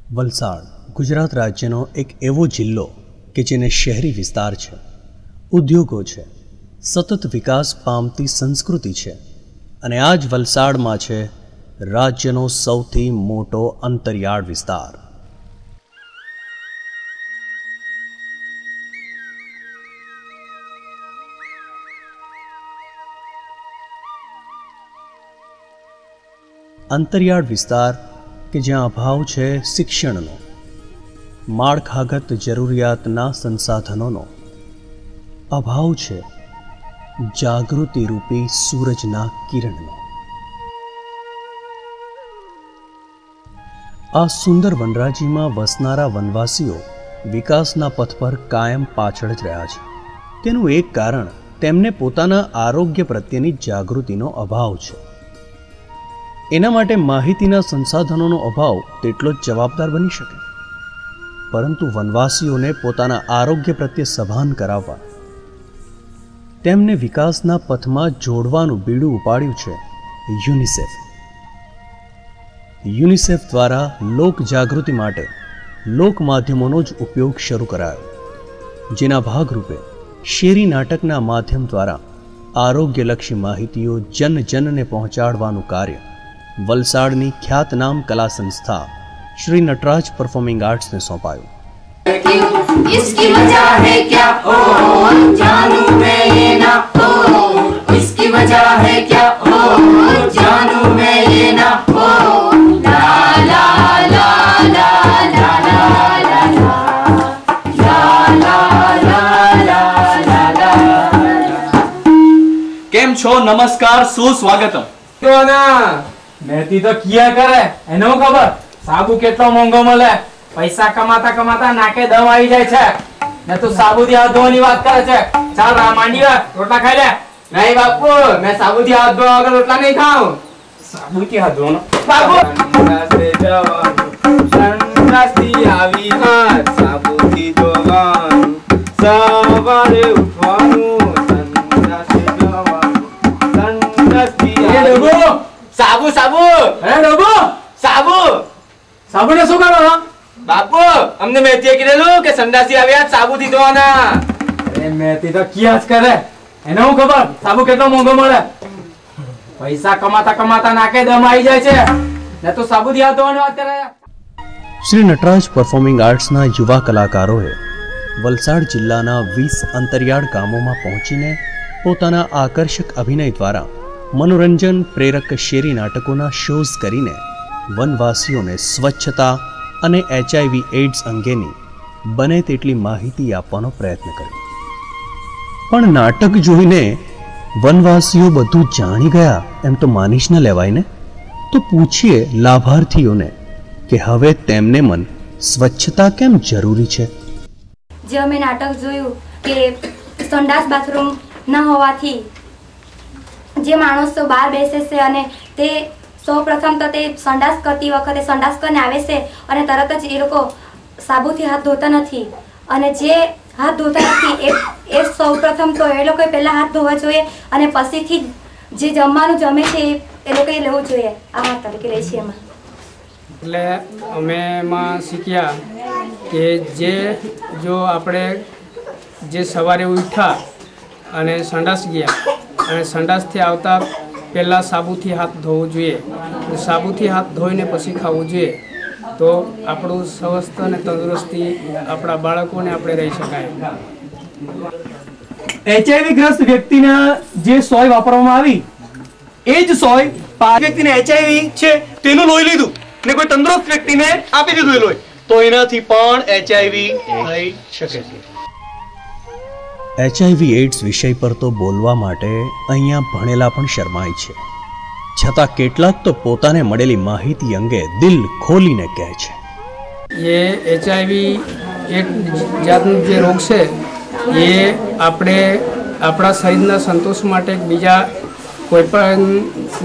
વલસાડ ગુજરાત રાજ્યનો એક એવો જિલ્લો કે જેને શહેરી વિસ્તાર છે, ઉદ્યોગો છે, સતત વિકાસ પામતી સંસ્કૃતિ છે અને આ જ વલસાડમાં છે રાજ્યનો સૌથી મોટો અંતરિયાળ વિસ્તાર। અંતરિયાળ વિસ્તાર કે જ્યાં અભાવ છે શિક્ષણનો, માળખાગત જરૂરિયાતના સંસાધનોનો, અભાવ છે જાગૃતિ રૂપી સૂરજના કિરણનો। આ સુંદર વનરાજીમાં વસનારા વનવાસીઓ વિકાસના પથ પર કાયમ પાછળ જ રહ્યા છે। તેનું એક કારણ તેમને પોતાના આરોગ્ય પ્રત્યેની જાગૃતિનો અભાવ છે। એના માટે માહિતીના સંસાધનોનો અભાવ તેટલો જ જવાબદાર બની શકે, પરંતુ વનવાસીઓને પોતાના આરોગ્ય પ્રત્યે સભાન કરાવવા, તેમને વિકાસના પથમાં જોડવાનું બીડું ઉપાડ્યું છે યુનિસેફ। યુનિસેફ દ્વારા લોક જાગૃતિ માટે લોક માધ્યમોનો જ ઉપયોગ શરૂ કરાયો, જેના ભાગરૂપે શેરી નાટકના માધ્યમ દ્વારા આરોગ્યલક્ષી માહિતીઓ જન જનને પહોંચાડવાનું કાર્ય વલસાડની ખ્યાતનામ કલા સંસ્થા श्री नटराज परफॉर्मिंग आर्ट्स ने सौंपाયું। इसकी वजह है क्या ओ जानू मैं ये ना ओ, इसकी वजह है क्या ओ जानू मैं ये ना ओ, ला ला ला ला ला ला ला ला ला ला ला। केम छो, नमस्कार, सुस्वागतम। तो ना मेहती तो किया करे एनो खबर साबु केटलो मोंघो मळे, पैसा कमाता कमाता नाके दम आई जाय छे ने तू साबु थी हाथ धोવાની વાત કરે છે। ચાલ રા માંડી વાત, રોટલા ખાઈ લે। નહીં બાપુ, मैं साबु थी हाथ धोवा वगર રોટલા નહીં ખાઉં। साबु थी हाथ ધોવાનો બાપુ સંડાસે જવાનું, સંડાસથી આવી હાથ સાબુ થી ધોવાનું, સવારે ઉઠવાનું, સંડાસે જવાનું, સંડાસથી એ ડબો સાબુ સાબુ અરે ડબો સાબુ સાબુને શું કરો બાપુ? અમને મેથીએ કીધેલું કે સંડાસી આવ્યા સાબુ થી ધોવાના। અરે મેથી તો કિયા જ કરે, એને હું ખબર સાબુ કેટલો મોંઘો મળે। પૈસા કમાતા કમાતા નાકે દમ આવી જાય છે ને તો સાબુ થી હાથ ધોવાની વાત કરે। શ્રી નટરાજ પરફોર્મિંગ આર્ટ્સના યુવા કલાકારોએ વલસાડ જિલ્લાના 20 અંતરિયાળ ગામોમાં પહોંચીને પોતાના આકર્ષક અભિનય દ્વારા મનોરંજન પ્રેરક શેરી નાટકોના શોઝ કરીને વનવાસીઓને સ્વચ્છતા અને HIV એડ્સ અંગેની બને તેટલી માહિતી આપવાનો પ્રયત્ન કર્યો। પણ નાટક જોઈને વનવાસીઓ બધું જાણી ગયા એમ તો માની જ ન લેવાય ને। તો પૂછીએ લાભાર્થીઓને કે હવે તેમને મન સ્વચ્છતા કેમ જરૂરી છે। જે અમે નાટક જોયું કે સંડાસ બાથરૂમ ન હોવાથી જે માણસો બહાર બેસે છે અને તે સૌ પ્રથમ તો તે સંડાસ કરતી વખતે સંડાસ કરીને આવે છે અને તરત જ એ લોકો સાબુથી હાથ ધોતા નથી, અને જે હાથ ધોતા નથી એ સૌ પ્રથમ તો એ લોકોએ પહેલાં હાથ ધોવા જોઈએ અને પછીથી જે જમવાનું જમે છે એ લોકોએ લેવું જોઈએ। આ વાત તરીકે લે છે એમાં। એટલે અમે એમાં શીખ્યા કે જો આપણે જે સવારે ઉઠ્યા અને સંડાસ ગયા અને સંડાસથી આવતા પહેલાં સાબુથી હાથ ધોવું જોઈએ, સાબુથી હાથ ધોઈને પછી ખાવું જોઈએ, તો આપણું સ્વસ્થ અને તંદુરસ્તી આપણા બાળકોને આપણે રહી શકાય। HIV ગ્રસ્ત વ્યક્તિને જે સોય વાપરવામાં આવી એ જ સોય વ્યક્તિને HIV છે તેનું લોહી લીધું ને કોઈ તંદુરસ્ત વ્યક્તિને આપી દીધું એ લોહી, તો એનાથી પણ HIV થઈ શકે છે। HIV એડ્સ વિષય પર તો બોલવા માટે અહીંયા ભણેલા પણ શરમાય છે, છતાં કેટલાક તો પોતાને મળેલી માહિતી અંગે દિલ ખોલીને કહે છે। એ HIV એક જાતનો જે રોગ છે એ આપણે આપણા શરીરના સંતોષ માટે બીજા કોઈ પણ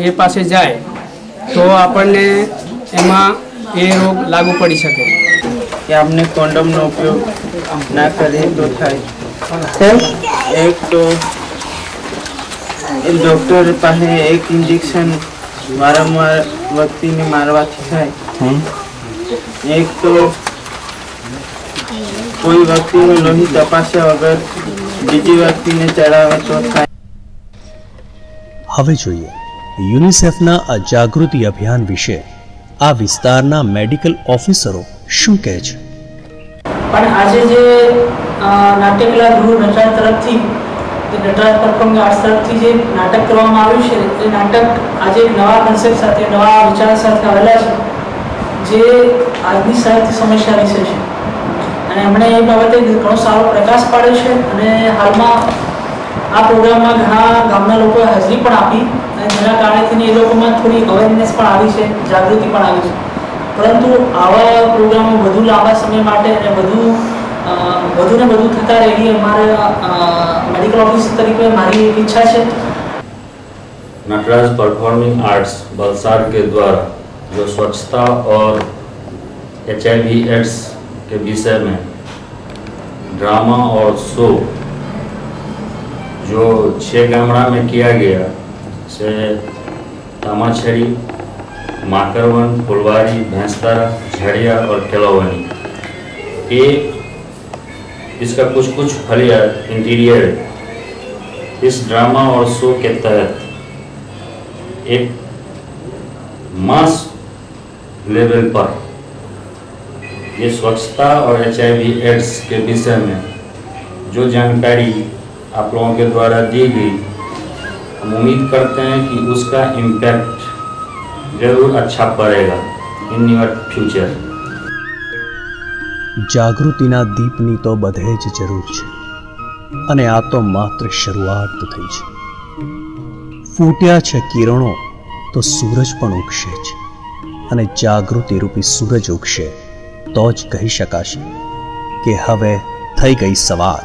એ પાસે જાય તો આપણને એમાં એ રોગ લાગુ પડી શકે કે આપણે કોન્ડમનો ઉપયોગ ના કરીએ તો થાય। एक तो डॉक्टर પાસે એક ઇન્જેક્શન વારંવાર વ્યક્તિને મારવાથી થાય, એક તો કોઈ વ્યક્તિનું લોહી તપાસ્યા વગર બીજી વ્યક્તિને ચડાવે તો થાય. હવે જોઈએ યુનિસેફના આ જાગૃતિ અભિયાન વિશે આ વિસ્તારના મેડિકલ ઓફિસરો શું કહે છે. પણ આજે જે નાટ્યકલા ગૃહ નટરાજ તરફથી નટરાજ પરફોર્મિંગ આર્ટ્સ તરફથી જે નાટક કરવામાં આવ્યું છે એ નાટક આજે એક નવા કન્સેપ્ટ સાથે નવા વિચાર સાથે આવેલા છે જે આજની સાહિત્ય સમસ્યા વિશે છે અને એમણે એ બાબતે ઘણો સારો પ્રકાશ પાડ્યો છે અને હાલમાં આ પ્રોગ્રામમાં ઘણા ગામના લોકોએ હાજરી પણ આપી અને જેના કારણેથી એ લોકોમાં થોડી અવેરનેસ પણ આવી છે, જાગૃતિ પણ આવી છે. પરંતુ આવા પ્રોગ્રામો વધુ લાંબા સમય માટે અને વધુને વધુ થતા રહેવી અમારે मेडिकल ऑफिसर तरीके हमारी इच्छा है. नटराज परफॉर्मिंग आर्ट्स वलसाड़ के द्वारा जो स्वच्छता और HIV/AIDS के विषय में ड्रामा और शो जो 6 गामड़ा में किया गया से तामाछड़ी, माकरवन, फुलवारी, भैंसदारा, झड़िया और केलावनी, ये इसका कुछ फलिया इंटीरियर इस ड्रामा और शो के तहत एक मास लेवल पर ये स्वच्छता और HIV/AIDS के विषय में जो जानकारी आप लोगों के द्वारा दी गई, हम उम्मीद करते हैं कि उसका इम्पैक्ट जरूर अच्छा पड़ेगा इन नियर फ्यूचर. જાગૃતિના દીપની તો બધે જ જરૂર છે અને આ તો માત્ર શરૂઆત થઈ છે. ફૂટ્યા છે કિરણો તો સૂરજ પણ ઉગશે જ અને જાગૃતિ રૂપી સૂરજ ઉગશે તો જ કહી શકાશે કે હવે થઈ ગઈ સવાર.